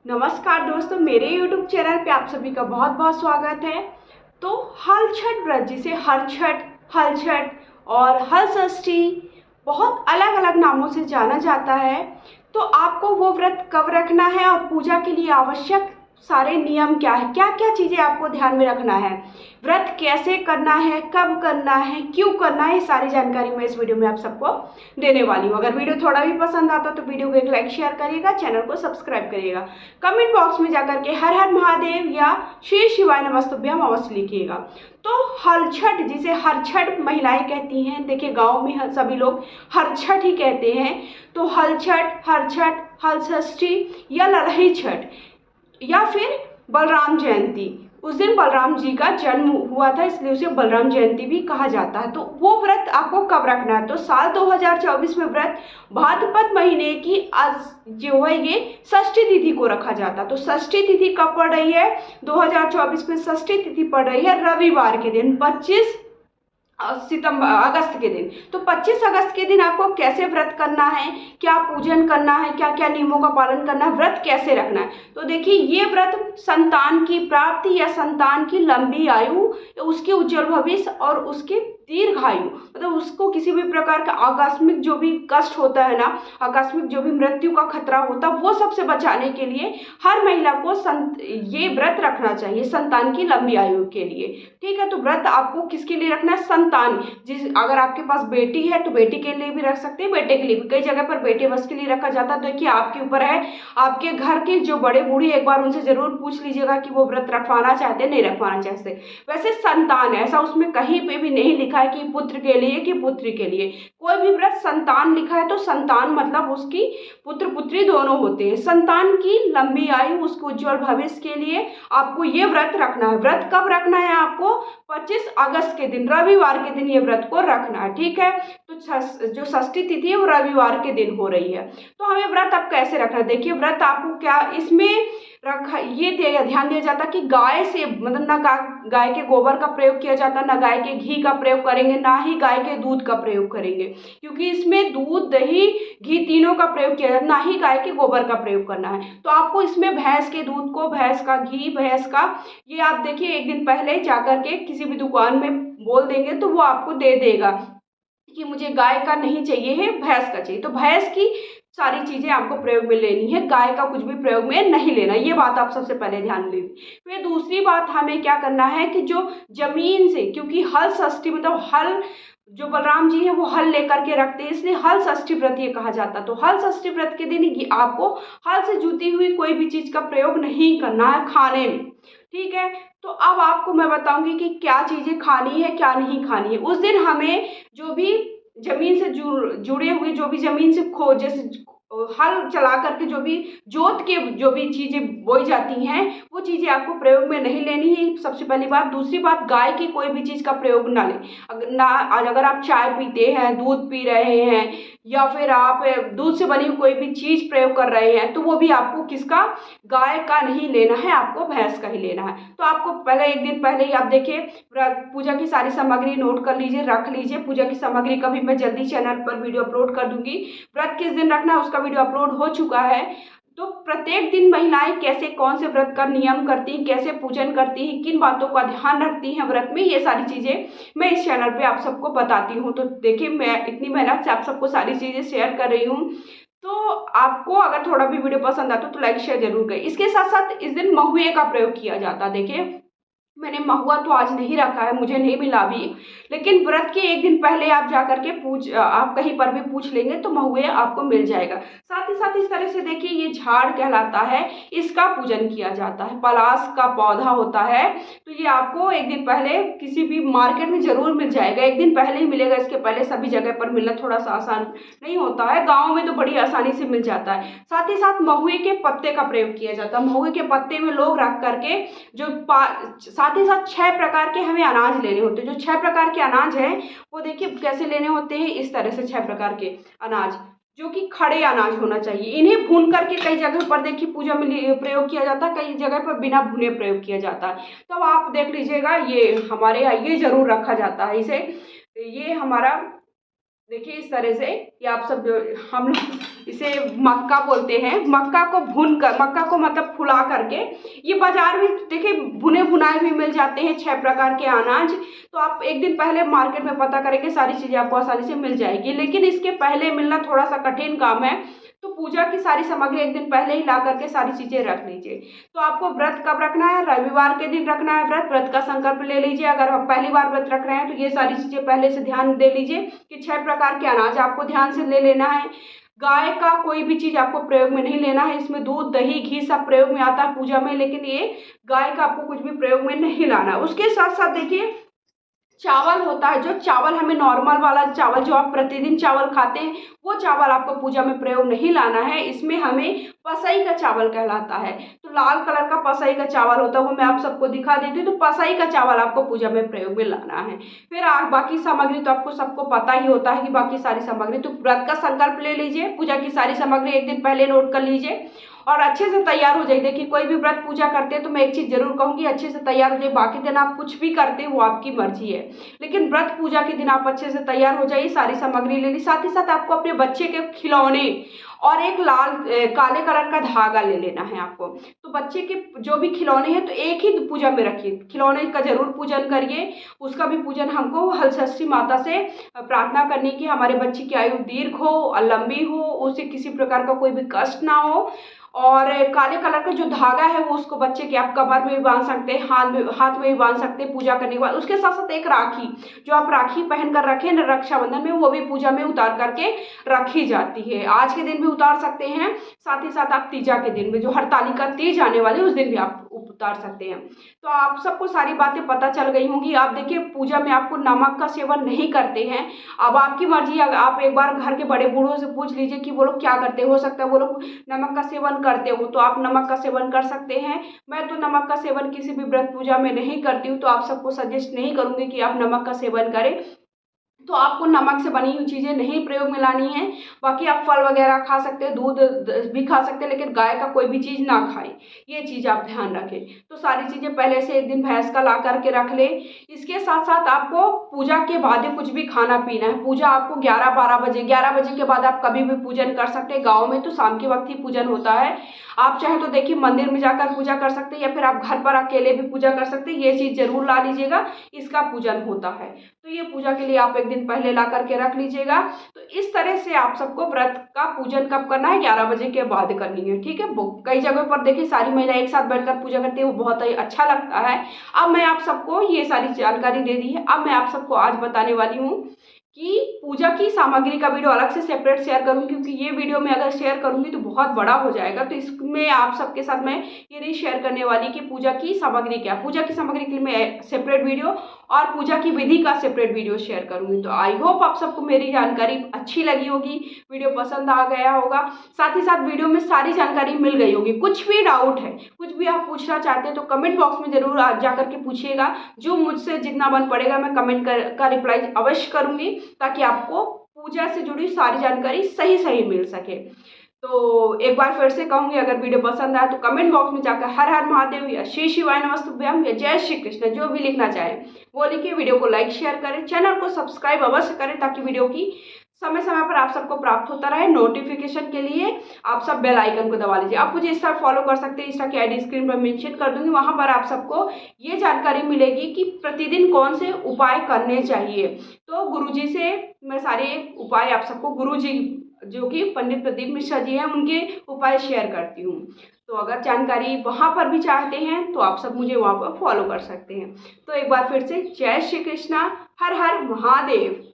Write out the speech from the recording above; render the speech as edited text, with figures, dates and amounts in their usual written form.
नमस्कार दोस्तों, मेरे YouTube चैनल पे आप सभी का बहुत बहुत स्वागत है। तो हल छठ व्रत, जिसे हल छठ और हल षष्ठी बहुत अलग अलग नामों से जाना जाता है। तो आपको वो व्रत कब रखना है और पूजा के लिए आवश्यक सारे नियम क्या है, क्या क्या चीज़ें आपको ध्यान में रखना है, व्रत कैसे करना है, कब करना है, क्यों करना है, ये सारी जानकारी मैं इस वीडियो में आप सबको देने वाली हूँ। अगर वीडियो थोड़ा भी पसंद आता तो वीडियो को एक लाइक शेयर करिएगा, चैनल को सब्सक्राइब करिएगा, कमेंट बॉक्स में जाकर के हर हर महादेव या श्री शिवाय नमस्तुभ्यम अवश्य लिखिएगा। तो हल छठ, जिसे हर छठ महिलाएं कहती हैं, देखिए गाँव में सभी लोग हर छठ ही कहते हैं। तो हल छठ, हल षष्ठी या लड़ही छठ या फिर बलराम जयंती, उस दिन बलराम जी का जन्म हुआ था इसलिए उसे बलराम जयंती भी कहा जाता है। तो वो व्रत आपको कब रखना है, तो साल 2024 में व्रत भाद्रपद महीने की आज जो है ये षष्ठी तिथि को रखा जाता है। तो षष्ठी तिथि कब पड़ रही है, 2024 में षष्ठी तिथि पड़ रही है रविवार के दिन, 25 अगस्त के दिन। तो 25 अगस्त के दिन आपको कैसे व्रत करना है, क्या पूजन करना है, क्या क्या नियमों का पालन करना है, व्रत कैसे रखना है। तो देखिए, ये व्रत संतान की प्राप्ति या संतान की लंबी आयु, उसके उज्जवल भविष्य और उसके दीर्घायु, मतलब उसको किसी भी प्रकार का आकस्मिक जो भी कष्ट होता है ना, आकस्मिक जो भी मृत्यु का खतरा होता है, वो सबसे बचाने के लिए हर महिला को ये व्रत रखना चाहिए संतान की लंबी आयु के लिए। ठीक है, तो व्रत आपको किसके लिए रखना है, संतान, अगर आपके पास बेटी है तो बेटी के लिए भी रख सकते हैं, बेटे के लिए भी। कई जगह पर बेटे बस के लिए रखा जाता है। तो देखिए, आपके ऊपर है, आपके घर के जो बड़े बूढ़े, एक बार उनसे जरूर पूछ लीजिएगा कि वो व्रत रखवाना चाहते नहीं रखवाना चाहते। वैसे संतान, ऐसा उसमें कहीं पे भी नहीं लिखा है कि पुत्र के लिए कि पुत्री के लिए। कोई भी व्रत संतान लिखा है तो संतान मतलब उसकी पुत्र पुत्री दोनों होते हैं। संतान की लंबी आयु, उसको उज्जवल भविष्य के लिए आपको ये व्रत रखना है। व्रत कब रखना है आपको, 25 अगस्त के दिन, रविवार के दिन ये व्रत को रखना है। ठीक है, तो जो षष्ठी तिथि है वो रविवार के दिन हो रही है। तो हमें व्रत अब कैसे रखना है, देखिए व्रत आपको क्या इसमें रखा, ये ध्यान दिया जाता कि गाय से, मतलब ना गाय के गोबर का प्रयोग किया जाता, ना गाय के घी का प्रयोग करेंगे, ना ही गाय के दूध का प्रयोग करेंगे, क्योंकि इसमें दूध, दही, घी तीनों का प्रयोग किया जाता, ना ही गाय के गोबर का प्रयोग करना है। तो आपको इसमें भैंस के दूध को, भैंस का घी, भैंस का, ये आप देखिए एक दिन पहले जाकर के किसी भी दुकान में बोल देंगे तो वो आपको दे देगा कि मुझे गाय का नहीं चाहिए है, भैंस का चाहिए। तो भैंस की सारी चीजें आपको प्रयोग में लेनी है, गाय का कुछ भी प्रयोग में नहीं लेना। ये बात आप सबसे पहले ध्यान लीजिए। फिर दूसरी बात हमें क्या करना है कि जो जमीन से, क्योंकि हल षष्ठी मतलब हल, जो बलराम जी है वो हल लेकर के रखते हैं, इसलिए हल षष्ठी व्रत ये कहा जाता है। तो हल षष्ठी व्रत के दिन आपको हल से जुती हुई कोई भी चीज का प्रयोग नहीं करना है खाने में। ठीक है, तो अब आपको मैं बताऊंगी कि क्या चीजें खानी है, क्या नहीं खानी है। उस दिन हमें जो भी जमीन से जुड़े हुए, जो भी जमीन से जैसे हल चला करके जो भी जोत के जो भी चीजें बोई जाती हैं, वो चीजें आपको प्रयोग में नहीं लेनी है, सबसे पहली बात। दूसरी बात, गाय की कोई भी चीज का प्रयोग ना लें। अगर आप चाय पीते हैं, दूध पी रहे हैं, या फिर आप दूध से बनी कोई भी चीज प्रयोग कर रहे हैं, तो वो भी आपको किसका, गाय का नहीं लेना है, आपको भैंस का ही लेना है। तो आपको पहले, एक दिन पहले ही आप देखिए पूजा की सारी सामग्री नोट कर लीजिए, रख लीजिए। पूजा की सामग्री का भी मैं जल्दी चैनल पर वीडियो अपलोड कर दूंगी। व्रत किस दिन रखना है उसका वीडियो अपलोड हो चुका है। तो प्रत्येक दिन महिलाएं कैसे, कौन से व्रत का नियम करती हैं, कैसे पूजन करती हैं, किन बातों का ध्यान रखती हैं व्रत में, ये सारी चीजें मैं इस चैनल पे आप सबको बताती हूँ। तो देखिए, मैं इतनी मेहनत से आप सबको सारी चीजें शेयर कर रही हूँ। तो आपको अगर थोड़ा भी वीडियो पसंद आता तो लाइक शेयर जरूर करें। इसके साथ साथ इस दिन महुए का प्रयोग किया जाता है। देखिए, मैंने महुआ तो आज नहीं रखा है, मुझे नहीं मिला अभी, लेकिन व्रत के एक दिन पहले आप जाकर के आप कहीं पर भी पूछ लेंगे तो महुए आपको मिल जाएगा। साथ ही साथ इस तरह से देखिए, ये झाड़ कहलाता है, इसका पूजन किया जाता है। पलाश का पौधा होता है, तो ये आपको एक दिन पहले किसी भी मार्केट में जरूर मिल जाएगा, एक दिन पहले ही मिलेगा। इसके पहले सभी जगह पर मिलना थोड़ा सा आसान नहीं होता है, गाँव में तो बड़ी आसानी से मिल जाता है। साथ ही साथ महुए के पत्ते का प्रयोग किया जाता है। महुए के पत्ते में लोग रख करके जो साथ ही साथ 6 प्रकार के हमें अनाज लेने होते हैं। जो 6 प्रकार के अनाज हैं वो देखिए कैसे लेने होते हैं, इस तरह से 6 प्रकार के अनाज, जो कि खड़े अनाज होना चाहिए। इन्हें भून करके कई जगह पर देखिए पूजा में प्रयोग किया जाता है, कई जगह पर बिना भुने प्रयोग किया जाता है। तब आप देख लीजिएगा, ये हमारे यहाँ ये जरूर रखा जाता है इसे। ये हमारा देखिए इस तरह से, ये आप सब हम लोग इसे मक्का बोलते हैं, मक्का को भून कर, मक्का को मतलब फुला करके, ये बाजार में देखिए भुने भुनाए भी मिल जाते हैं 6 प्रकार के अनाज। तो आप एक दिन पहले मार्केट में पता करेंगे, सारी चीज़ें आपको आसानी से मिल जाएगी। लेकिन इसके पहले मिलना थोड़ा सा कठिन काम है, तो पूजा की सारी सामग्री एक दिन पहले ही ला करके सारी चीज़ें रख लीजिए। तो आपको व्रत कब रखना है? रविवार के दिन रखना है व्रत का संकल्प ले लीजिए। अगर आप पहली बार व्रत रख रहे हैं तो ये सारी चीज़ें पहले से ध्यान दे लीजिए कि 6 प्रकार के अनाज आपको ध्यान से ले लेना है। गाय का कोई भी चीज़ आपको प्रयोग में नहीं लेना है। इसमें दूध, दही, घी सब प्रयोग में आता है पूजा में, लेकिन ये गाय का आपको कुछ भी प्रयोग में नहीं लाना है। उसके साथ साथ देखिए चावल होता है, जो चावल हमें नॉर्मल वाला चावल जो आप प्रतिदिन चावल खाते हैं, वो चावल आपको पूजा में प्रयोग नहीं लाना है। इसमें हमें पसई का चावल कहलाता है। तो लाल कलर का पसई का चावल होता है, वो मैं आप सबको दिखा देती हूँ। तो पसई का चावल आपको पूजा में प्रयोग में लाना है। फिर बाकी सामग्री तो आपको सबको पता ही होता है कि बाकी सारी सामग्री, तो व्रत का संकल्प ले लीजिए। पूजा की सारी सामग्री एक दिन पहले नोट कर लीजिए और अच्छे से तैयार हो जाइए। देखिए कोई भी व्रत पूजा करते हैं तो मैं एक चीज़ जरूर कहूँगी, अच्छे से तैयार हो जाइए। बाकी दिन आप कुछ भी करते हैं वो आपकी मर्जी है, लेकिन व्रत पूजा के दिन आप अच्छे से तैयार हो जाइए। सारी सामग्री ले ली, साथ ही साथ आपको अपने बच्चे के खिलौने और एक काले कलर का धागा ले लेना है आपको। तो बच्चे के जो भी खिलौने हैं तो एक ही पूजा में रखिए, खिलौने का जरूर पूजन करिए। उसका भी पूजन हमको हलषष्ठी माता से प्रार्थना करनी कि हमारे बच्चे की आयु दीर्घ हो, लंबी हो, उसे किसी प्रकार का कोई भी कष्ट ना हो। और काले कलर का जो धागा है वो उसको बच्चे के आप कमर में भी बांध सकते हैं, हाथ में भी बांध सकते हैं पूजा करने के बाद। उसके साथ साथ एक राखी, जो आप राखी पहन कर रखें न रक्षाबंधन में, वो भी पूजा में उतार करके रखी जाती है। आज के दिन भी उतार सकते हैं, साथ ही साथ आप तीजा के दिन में, जो हरतालिका तीज आने वाली उस दिन भी आप उतार सकते हैं। तो आप सबको सारी बातें पता चल गई होंगी। आप देखिए पूजा में आपको नमक का सेवन नहीं करते हैं। अब आपकी मर्जी, आप एक बार घर के बड़े बूढ़ों से पूछ लीजिए कि वो लोग क्या करते, हो सकता है वो लोग नमक का सेवन करते हो, तो आप नमक का सेवन कर सकते हैं। मैं तो नमक का सेवन किसी भी व्रत पूजा में नहीं करती हूँ, तो आप सबको सजेस्ट नहीं करूँगी कि आप नमक का सेवन करें। तो आपको नमक से बनी हुई चीज़ें नहीं प्रयोग में लानी है। बाकी आप फल वगैरह खा सकते हैं, दूध भी खा सकते हैं, लेकिन गाय का कोई भी चीज़ ना खाएं, ये चीज़ आप ध्यान रखें। तो सारी चीज़ें पहले से एक दिन भैंस का ला करके रख लें। इसके साथ साथ आपको पूजा के बाद ही कुछ भी खाना पीना है। पूजा आपको 11 बजे के बाद आप कभी भी पूजन कर सकते हैं। गाँव में तो शाम के वक्त ही पूजन होता है। आप चाहे तो देखिए मंदिर में जाकर पूजा कर सकते हैं, या फिर आप घर पर अकेले भी पूजा कर सकते हैं। ये चीज़ जरूर ला लीजिएगा, इसका पूजन होता है। तो ये पूजा के लिए आप एक दिन पहले ला करके रख लीजिएगा। तो इस तरह से आप सबको व्रत का पूजन कब करना है? 11 बजे के बाद करनी है, ठीक है। कई जगहों पर देखिए सारी महिला एक साथ बैठकर पूजा करती है, वो बहुत ही अच्छा लगता है। अब मैं आप सबको ये सारी जानकारी दे दी है। अब मैं आप सबको आज बताने वाली हूँ कि पूजा की सामग्री का वीडियो अलग से सेपरेट शेयर करूँ, क्योंकि ये वीडियो मैं अगर शेयर करूँगी तो बहुत बड़ा हो जाएगा। तो इसमें आप सबके साथ मैं ये नहीं शेयर करने वाली कि पूजा की सामग्री क्या, पूजा की सामग्री के लिए मैं सेपरेट वीडियो और पूजा की विधि का सेपरेट वीडियो शेयर करूँगी। तो आई होप आप सबको मेरी जानकारी अच्छी लगी होगी, वीडियो पसंद आ गया होगा। साथ ही साथ वीडियो में सारी जानकारी मिल गई होगी। कुछ भी डाउट है, कुछ भी आप पूछना चाहते हैं तो कमेंट बॉक्स में जरूर जा करके पूछिएगा। जो मुझसे जितना बन पड़ेगा मैं कमेंट का रिप्लाई अवश्य करूँगी, ताकि आपको पूजा से जुड़ी सारी जानकारी सही सही मिल सके। तो एक बार फिर से कहूँगी, अगर वीडियो पसंद आए तो कमेंट बॉक्स में जाकर हर हर महादेव या श्री शिवाय नमस्तुभ्यम या जय श्री कृष्ण जो भी लिखना चाहे वो लिखिए। वीडियो को लाइक शेयर करें, चैनल को सब्सक्राइब अवश्य करें, ताकि वीडियो की समय समय पर आप सबको प्राप्त होता रहे। नोटिफिकेशन के लिए आप सब बेल आइकन को दबा लीजिए। आप मुझे इंस्टा फॉलो कर सकते हैं, इंस्टा की आईडी स्क्रीन पर मेंशन कर दूंगी। वहां पर आप सबको ये जानकारी मिलेगी कि प्रतिदिन कौन से उपाय करने चाहिए। तो गुरुजी से मैं सारे उपाय आप सबको, गुरुजी जो कि पंडित प्रदीप मिश्रा जी हैं, उनके उपाय शेयर करती हूँ। तो अगर जानकारी वहाँ पर भी चाहते हैं तो आप सब मुझे वहाँ पर फॉलो कर सकते हैं। तो एक बार फिर से जय श्री कृष्णा, हर हर महादेव।